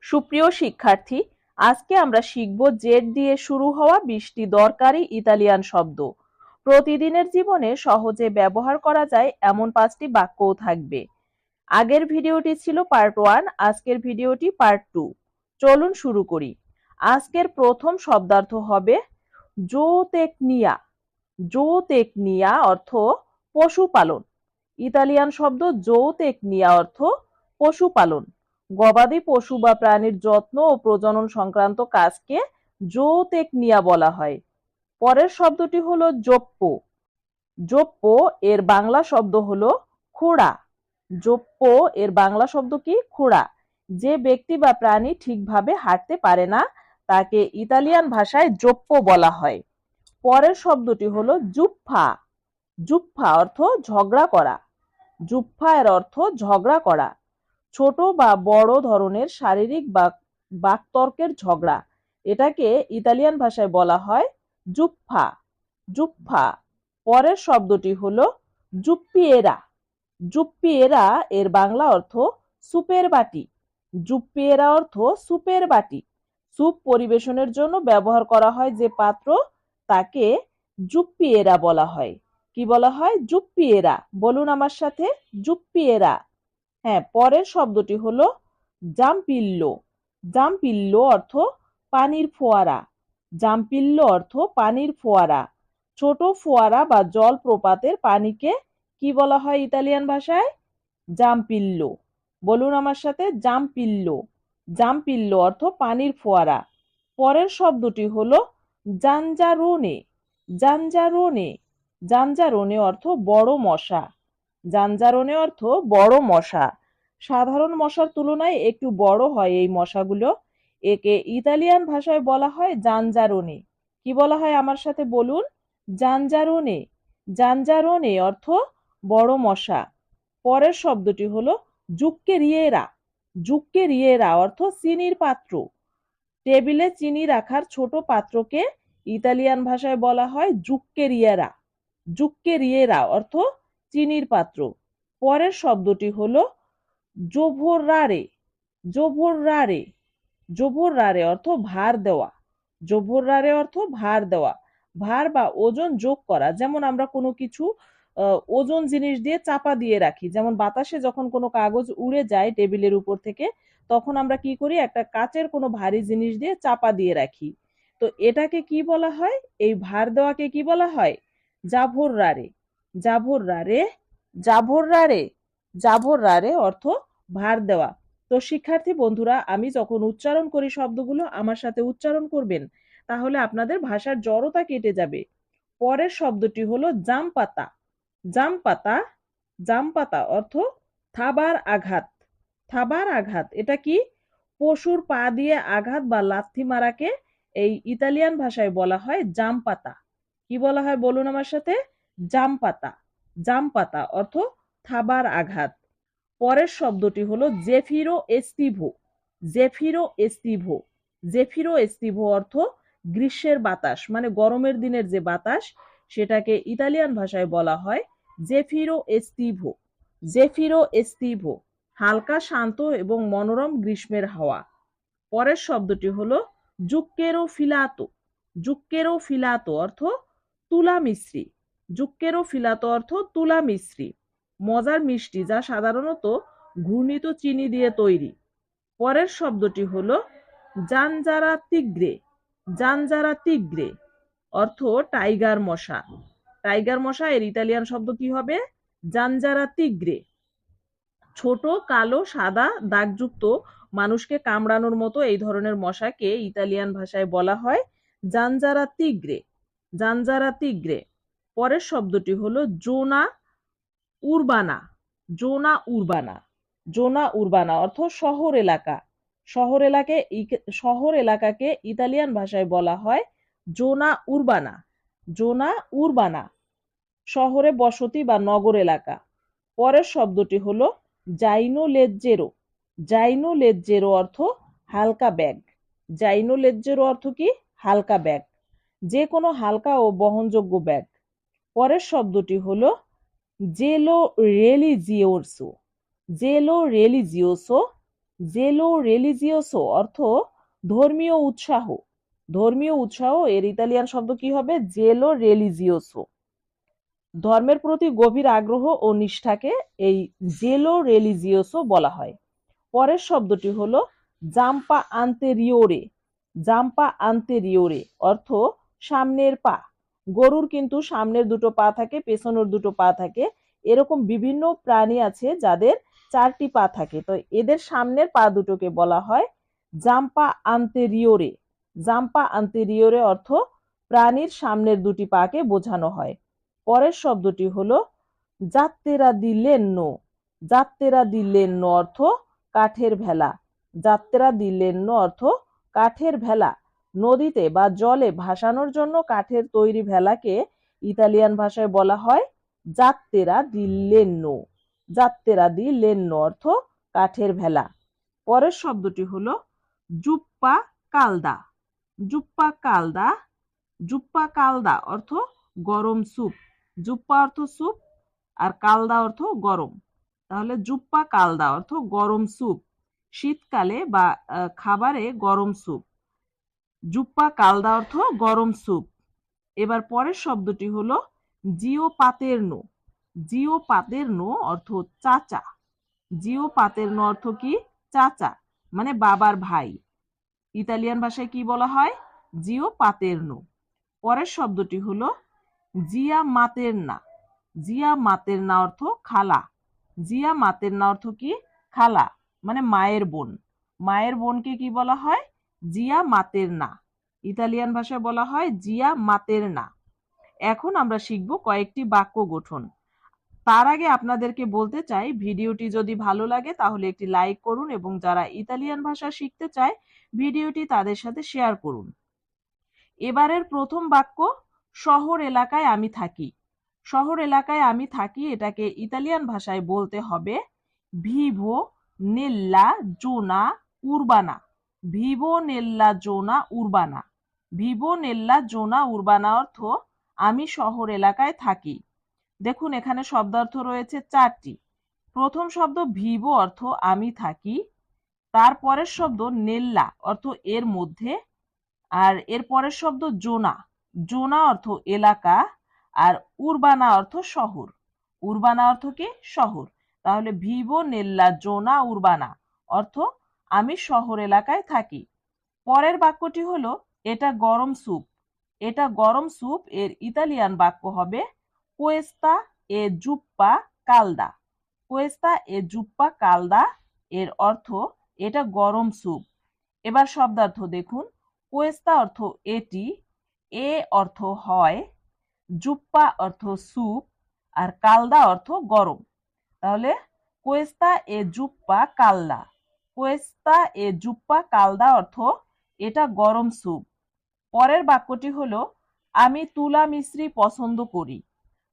সুপ্রিয় শিক্ষার্থী, আজকে আমরা শিখব জেড দিয়ে শুরু হওয়া 20টি দরকারি ইতালিয়ান শব্দ। প্রতিদিনের জীবনে সহজে ব্যবহার করা যায় এমন 5টি বাক্যও থাকবে। আগের ভিডিওটি ছিল পার্ট 1, আজকের ভিডিওটি পার্ট 2। চলুন শুরু করি। আজকের প্রথম শব্দার্থ হবে জোতেকনিয়া। জোতেকনিয়া অর্থ পশুপালন। ইতালিয়ান শব্দ জোতেকনিয়া অর্থ পশুপালন। গবাদি পশু বা প্রাণীর যত্ন ও প্রজনন সংক্রান্ত কাজকে জোতেকনিয়া বলা হয়। পরের শব্দটি হলো জোপ্পো। জোপ্পো এর বাংলা শব্দ হলো খোঁড়া। জোপ্পো এর বাংলা শব্দ কি? খোঁড়া। যে ব্যক্তি বা প্রাণী ঠিকভাবে হাঁটতে পারে না তাকে ইতালিয়ান ভাষায় জোপ্পো বলা হয়। পরের শব্দটি হলো জুফফা। জুফফা অর্থ ঝগড়া করা। জুফফা এর অর্থ ঝগড়া করা। ছোট বা বড় ধরনের শারীরিক বা বাকতর্কের ঝগড়া, এটাকে ইতালিয়ান ভাষায় বলা হয় জুফফা। জুফফা। পরের শব্দটি হলো জুপ্পিয়েরা। জুপ্পিয়েরা এর বাংলা অর্থ সুপের বাটি। জুপ্পিয়েরা অর্থ সুপের বাটি। স্যুপ পরিবেশনের জন্য ব্যবহার করা হয় যে পাত্র, তাকে জুপ্পিয়েরা বলা হয়। কি বলা হয়? জুপ্পিয়েরা। বলুন আমার সাথে, জুপ্পিয়েরা। হ্যাঁ, পরের শব্দটি হলো জাম্পিল্লো। জাম্পিল্লো অর্থ পানির ফোয়ারা। জাম্পিল্লো অর্থ পানির ফোয়ারা। ছোট ফোয়ারা বা জলপ্রপাতের পানিকে কি বলা হয় ইতালিয়ান ভাষায়? জাম্পিল্লো। বলুন আমার সাথে, জাম্পিল্লো। জাম্পিল্লো অর্থ পানির ফোয়ারা। পরের শব্দটি হলো জাঞ্জারোনে। জাঞ্জারোনে। জাঞ্জারোনে অর্থ বড় মশা। জাঞ্জারোনে অর্থ বড় মশা। সাধারণ মশার তুলনায় একটু বড় হয় এই মশাগুলো। একে ইতালিয়ান ভাষায় বলা হয় জাঞ্জারোনে। কি বলা হয় আমার সাথে বলুন? জাঞ্জারোনে। জাঞ্জারোনে অর্থ বড় মশা। পরের শব্দটি হলো জুক্কেরিয়েরা। জুক্কেরিয়েরা অর্থ চিনির পাত্র। টেবিলে চিনি রাখার ছোট পাত্রকে ইতালিয়ান ভাষায় বলা হয় জুক্কেরিয়েরা। জুক্কেরিয়েরা অর্থ চিনির পাত্র। পরের শব্দটি হলো জোভোরারে। জোভোরারে। জোভোরারে অর্থ ভার দেওয়া। জোভোরারে অর্থ ভার দেওয়া। ভার বা ওজন যোগ করা। যেমন আমরা কোনো কিছু ওজন জিনিস দিয়ে চাপা দিয়ে রাখি। যেমন বাতাসে যখন কোনো কাগজ উড়ে যায় টেবিলের উপর থেকে, তখন আমরা কি করি? একটা কাচের কোনো ভারী জিনিস দিয়ে চাপা দিয়ে রাখি। তো এটাকে কি বলা হয়? এই ভার দেওয়াকে কি বলা হয়? জাভোরারে। জাভোরারে। জাভোরারে। জাভোরারে অর্থ ভার দেওয়া। তো শিক্ষার্থী বন্ধুরা, আমি যখন উচ্চারণ করি শব্দগুলো আমার সাথে উচ্চারণ করবেন, তাহলে আপনাদের ভাষার জড়তা কেটে যাবে। পরের শব্দটি হলো জামপাতা। জামপাতা। জামপাতা অর্থ থাবার আঘাত। থাবার আঘাত এটা কি? পশুর পা দিয়ে আঘাত বা লাথি মারাকে এই ইতালিয়ান ভাষায় বলা হয় জামপাতা। কি বলা হয় বলুন আমার সাথে? জামপাতা। জামপাতা অর্থ থাবার আঘাত। পরের শব্দটি হলো জেফিরো এস্তিভো। জেফিরো এস্তিভো। জেফিরো এস্তিভো অর্থ গ্রীষ্মের বাতাস, মানে গরমের দিনের যে বাতাস, সেটাকে ইতালিয়ান ভাষায় বলা হয় জেফিরো এস্তিভো। জেফিরো এস্তিভো। হালকা, শান্ত এবং মনোরম গ্রীষ্মের হাওয়া। পরের শব্দটি হলো জুক্কেরো ফিলাতো। জুক্কেরো ফিলাতো অর্থ তুলা মিশ্রি। জুক্কেরো ফিলাতো অর্থ তুলা মিশ্রি। মজার মিষ্টি যা সাধারণত ঘূর্ণিত চিনি দিয়ে তৈরি। পরের শব্দটি হলো জানজারা তিগ্রে। জানজারা তিগ্রে অর্থ টাইগার মশা। টাইগার মশা এর ইতালিয়ান শব্দ কি হবে? জানজারা তিগ্রে। ছোট, কালো, সাদা দাগযুক্ত মানুষকে কামড়ানোর মতো এই ধরনের মশাকে ইতালিয়ান ভাষায় বলা হয় জানজারা তিগ্রে। জানজারা তিগ্রে। পরের শব্দটি হলো জোনা উরবানা। জোনা উরবানা। জোনা উরবানা অর্থ শহর এলাকা। শহর এলাকাকে ইতালিয়ান ভাষায় বলা হয় জোনা উরবানা। জোনা উরবানা। শহরে বসতি বা নগর এলাকা। পরের শব্দটি হলো জাইনো লেজ্জেরো। জাইনো লেজ্জেরো অর্থ হালকা ব্যাগ। জাইনো লেজ্জেরো অর্থ কি? হালকা ব্যাগ। যে কোনো হালকা ও বহনযোগ্য ব্যাগ। পরের শব্দটি হলো জেলো রেলিজিওসো। জেলো রেলিজিওসো জেলো রেলিজিওসো অর্থ ধর্মীয় উৎসাহ। ধর্মীয় উৎসাহ এর ইতালিয়ান শব্দ কি হবে? জেলো রেলিজিওসো। ধর্মের প্রতি গভীর আগ্রহ ও নিষ্ঠাকে এই জেলো রেলিজিওসো বলা হয়। পরের শব্দটি হলো জাম্পা আন্তেরিওরে। জাম্পা আন্তেরিওরে অর্থ সামনের পা। গরুর কিন্তু সামনের দুটো পা থাকে, পেছনের দুটো পা থাকে। এরকম বিভিন্ন প্রাণী আছে যাদের 4টি পা থাকে, তো এদের সামনের পা দুটোকে বলা হয় জাম্পা আন্তেরিওরে। জাম্পা আন্তেরিওরে অর্থ প্রাণীর সামনের দুটি পাকে বোঝানো হয়। পরের শব্দটি হলো জাত্তেরা দি লেন্নো। জাত্তেরা দি লেন্নো অর্থ কাঠের ভেলা। যাত্রা দি লেন্নো অর্থ কাঠের ভেলা। নদীতে বা জলে ভাসানোর জন্য কাঠের তৈরি ভেলাকে ইতালিয়ান ভাষায় বলা হয় জাত্তেরা দি লেন্নো। জাত্তেরা দি লেন্নো অর্থ কাঠের ভেলা। পরের শব্দটি হলো জুপ্পা কালদা। জুপ্পা কালদা। জুপ্পা কালদা অর্থ গরম স্যুপ। জুপ্পা অর্থ স্যুপ আর কালদা অর্থ গরম। তাহলে জুপ্পা কালদা অর্থ গরম স্যুপ। শীতকালে বা খাবারে গরম স্যুপ। জুপ্পা কালদা অর্থ গরম স্যুপ। এবার পরের শব্দটি হলো জিও পাতেরনো। জিও পাতেরনো অর্থ চাচা। জিও পাতেরনো অর্থ কি? চাচা, মানে বাবার ভাই। ইতালিয়ান ভাষায় কি বলা হয়? জিও পাতেরনো। পরের শব্দটি হলো জিয়া মাতেরনা। জিয়া মাতেরনা অর্থ খালা। জিয়া মাতেরনা অর্থ কি? খালা, মানে মায়ের বোন। মায়ের বোনকে কি বলা হয়? জিয়া মাতেরনা। ইতালিয়ান ভাষায় বলা হয় জিয়া মাতেরনা। এখন আমরা শিখব কয়েকটি বাক্য গঠন। তার আগে আপনাদেরকে বলতে চাই, ভিডিওটি যদি ভালো লাগে তাহলে একটি লাইক করুন এবং যারা ইতালিয়ান ভাষা শিখতে চায় ভিডিওটি তাদের সাথে শেয়ার করুন। এবারের প্রথম বাক্য, শহর এলাকায় আমি থাকি। শহর এলাকায় আমি থাকি এটাকে ইতালিয়ান ভাষায় বলতে হবে ভিভো নেল্লা জোনা উরবানা। ভিভো নেল্লা জোনা উরবানা। ভিভো নেল্লা জোনা উরবানা অর্থ আমি শহর এলাকায় থাকি। দেখুন এখানে শব্দার্থ রয়েছে 4টি। প্রথম শব্দ ভিভো অর্থ আমি থাকি। তারপরের শব্দ নেল্লা অর্থ এর মধ্যে। আর এর পরের শব্দ জোনা। জোনা অর্থ এলাকা। আর উরবানা অর্থ শহর। উরবানা অর্থ কি? শহর। তাহলে ভিভো নেল্লা জোনা উরবানা অর্থ আমি শহর এলাকায় থাকি। পরের বাক্যটি হলো এটা গরম স্যুপ। এটা গরম স্যুপ এর ইতালিয়ান বাক্য হবে কোয়েস্তা এ জুপ্পা কালদা। কোয়েস্তা এ জুপ্পা কালদা এর অর্থ এটা গরম স্যুপ। এবার শব্দার্থ দেখুন। কোয়েস্তা অর্থ এটি, এ অর্থ হয়, জুপ্পা অর্থ স্যুপ, আর কালদা অর্থ গরম। তাহলে কোয়েস্তা এ জুপ্পা কালদা। কোয়েস্তা এ জুপ্পা কালদা অর্থ এটা গরম স্যুপ। পরের বাক্যটি হলো আমি তুলা মিশ্রি পছন্দ করি।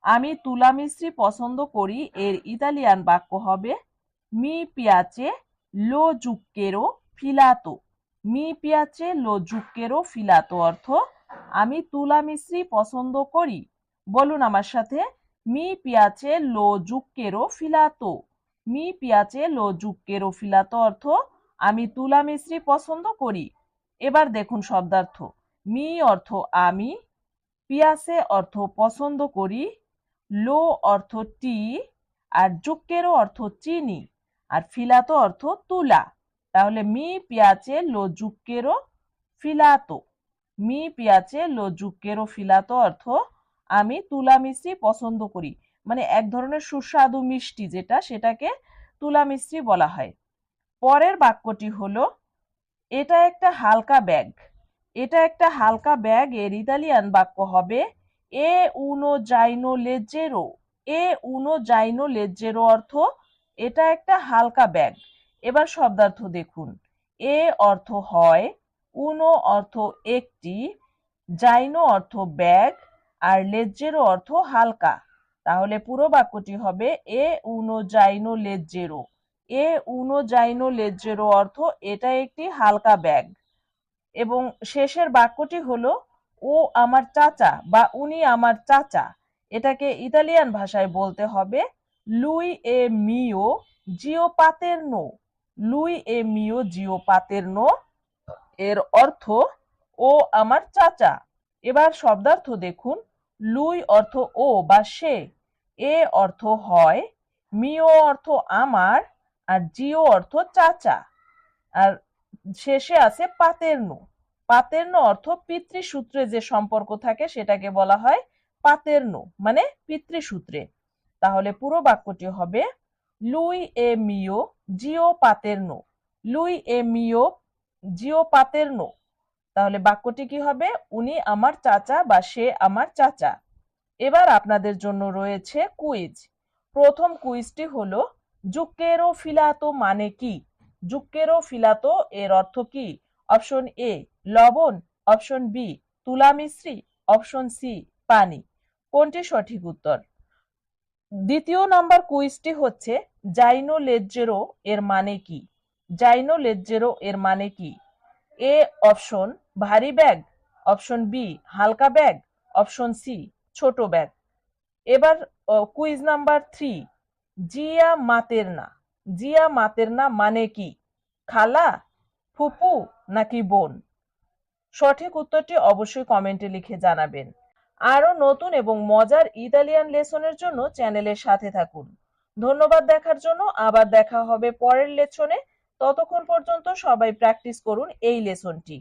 আমি তুলা মিশ্রি পছন্দ করি এর ইতালিয়ান বাক্য হবে মি পিয়াচে লো জুক্কেরো ফিলাতো। মি পিয়াচে লো জুক্কেরো ফিলাতো অর্থ আমি তুলা মিশ্রি পছন্দ করি। বলুন আমার সাথে, মি পিয়াচে লো জুক্কেরো ফিলাতো। মি পিয়াচে লো জুক্কেরো ফিলাতো অর্থ আমি তুলা মিশ্রি পছন্দ করি। এবার দেখুন শব্দার্থ। মি অর্থ আমি, পিয়াসে অর্থ পছন্দ করি, লো অর্থ টি, আর জুক্কেরো অর্থ চিনি, আর ফিলাতো অর্থ তুলা। তাহলে মি পিয়াচে লো জুক্কেরো ফিলাতো। মি পিয়াচে লো জুক্কেরো ফিলাতো অর্থ আমি তুলা মিষ্টি পছন্দ করি, মানে এক ধরনের সুস্বাদু মিষ্টি যেটা, সেটাকে তুলা মিষ্টি বলা হয়। পরের বাক্যটি হলো এটা একটা হালকা ব্যাগ। এটা একটা হালকা ব্যাগ এর ইতালিয়ান বাক্য হবে এ উনো জাইনো লেজ্জেরো। এ উনো জাইনো লেজ্জেরো অর্থ এটা একটা হালকা ব্যাগ। এবার শব্দার্থ দেখুন। এ অর্থ হয়, উনো অর্থ একটি, জাইনো অর্থ ব্যাগ, আর লেজ্জেরো অর্থ হালকা। তাহলে পুরো বাক্যটি হবে এ উনো জাইনো লেজ্জেরো। এ উনো জাইনো লেজ্জেরো অর্থ এটা একটি হালকা ব্যাগ। এবং শেষের বাক্যটি হলো ও আমার চাচা বা উনি আমার চাচা। এটাকে ইতালিয়ান ভাষায় বলতে হবে লুই এ মিও Jio পাতেরনো। lui e mio zio paterno এর অর্থ ও আমার চাচা। এবার শব্দার্থ দেখুন, লুই অর্থ ও বা সে, এ অর্থ হয়, মিও অর্থ আমার, আর জিও অর্থ চাচা, আর শেষে আছে পাতের্নো। পাতের্নো অর্থ পিতৃসূত্রে যে সম্পর্ক থাকে সেটাকে বলা হয় পাতের্নো, মানে পিতৃসূত্রে। তাহলে পুরো বাক্যটি হবে লুই এ মিও জিও পাতের্নো, লুই এ মিও জিও পাতের্নো। তাহলে বাক্যটি কি হবে, উনি আমার চাচা বা সে আমার চাচা। এবার আপনাদের জন্য রয়েছে কুইজ। প্রথম কুইজটি হলো জুক্কেরো ফিলাতো মানে কি? জুক্কেরো ফিলাতো এর অর্থ কি? অপশন এ লবণ, অপশন বি তুলা মিশ্রি, অপশন সি পানি। কোনটি সঠিক উত্তর? দ্বিতীয় নাম্বার কুইজটি হচ্ছে জাইনো লেজ্জেরো এর মানে কি? জাইনো লেজ্জেরো এর মানে কি? এ অপশন ভারী ব্যাগ, অপশন বি হালকা ব্যাগ, অপশন সি ছোট ব্যাগ। এবার কুইজ নাম্বার 3, জিয়া মাতেরনা। জিয়া মাতেরনা মানে কি? খালা, ফুপু নাকি বোন? সঠিক উত্তরটি অবশ্যই কমেন্টে লিখে জানাবেন। আরো নতুন এবং মজার ইতালিয়ান লেসনের জন্য চ্যানেলের সাথে থাকুন। ধন্যবাদ দেখার জন্য। আবার দেখা হবে পরের লেসনে। ততক্ষণ পর্যন্ত সবাই প্র্যাকটিস করুন এই লেসনটি।